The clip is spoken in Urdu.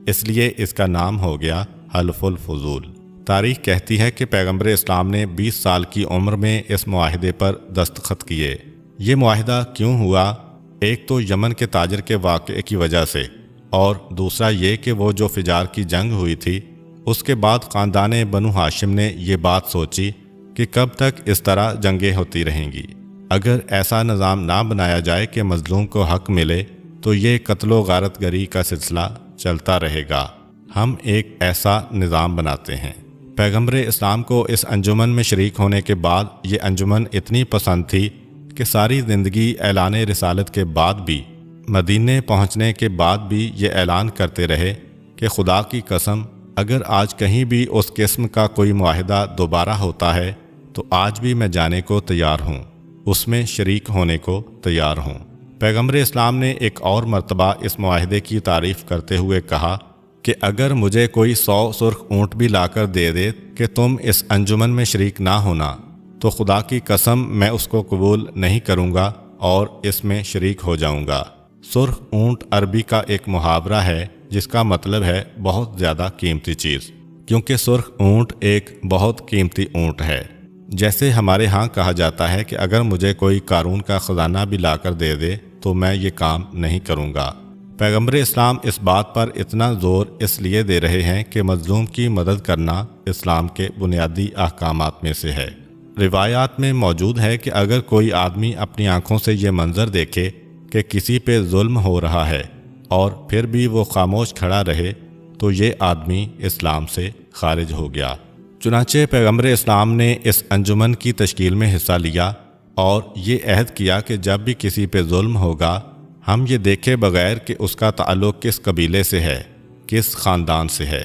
اس لیے اس کا نام ہو گیا حلف الفضول۔ تاریخ کہتی ہے کہ پیغمبر اسلام نے 20 سال کی عمر میں اس معاہدے پر دستخط کیے۔ یہ معاہدہ کیوں ہوا؟ ایک تو یمن کے تاجر کے واقعے کی وجہ سے، اور دوسرا یہ کہ وہ جو فجار کی جنگ ہوئی تھی اس کے بعد خاندان بنو ہاشم نے یہ بات سوچی کہ کب تک اس طرح جنگیں ہوتی رہیں گی۔ اگر ایسا نظام نہ بنایا جائے کہ مظلوم کو حق ملے تو یہ قتل و غارت گری کا سلسلہ چلتا رہے گا۔ ہم ایک ایسا نظام بناتے ہیں۔ پیغمبر اسلام کو اس انجمن میں شریک ہونے کے بعد یہ انجمن اتنی پسند تھی کہ ساری زندگی اعلان رسالت کے بعد بھی، مدینے پہنچنے کے بعد بھی یہ اعلان کرتے رہے کہ خدا کی قسم اگر آج کہیں بھی اس قسم کا کوئی معاہدہ دوبارہ ہوتا ہے تو آج بھی میں جانے کو تیار ہوں، اس میں شریک ہونے کو تیار ہوں۔ پیغمبر اسلام نے ایک اور مرتبہ اس معاہدے کی تعریف کرتے ہوئے کہا کہ اگر مجھے کوئی 100 سرخ اونٹ بھی لا کر دے دے کہ تم اس انجمن میں شریک نہ ہونا تو خدا کی قسم میں اس کو قبول نہیں کروں گا اور اس میں شریک ہو جاؤں گا۔ سرخ اونٹ عربی کا ایک محاورہ ہے جس کا مطلب ہے بہت زیادہ قیمتی چیز، کیونکہ سرخ اونٹ ایک بہت قیمتی اونٹ ہے۔ جیسے ہمارے ہاں کہا جاتا ہے کہ اگر مجھے کوئی قارون کا خزانہ بھی لا کر دے دے تو میں یہ کام نہیں کروں گا۔ پیغمبر اسلام اس بات پر اتنا زور اس لیے دے رہے ہیں کہ مظلوم کی مدد کرنا اسلام کے بنیادی احکامات میں سے ہے۔ روایات میں موجود ہے کہ اگر کوئی آدمی اپنی آنکھوں سے یہ منظر دیکھے کہ کسی پہ ظلم ہو رہا ہے اور پھر بھی وہ خاموش کھڑا رہے تو یہ آدمی اسلام سے خارج ہو گیا۔ چنانچہ پیغمبر اسلام نے اس انجمن کی تشکیل میں حصہ لیا اور یہ عہد کیا کہ جب بھی کسی پہ ظلم ہوگا ہم یہ دیکھے بغیر کہ اس کا تعلق کس قبیلے سے ہے، کس خاندان سے ہے،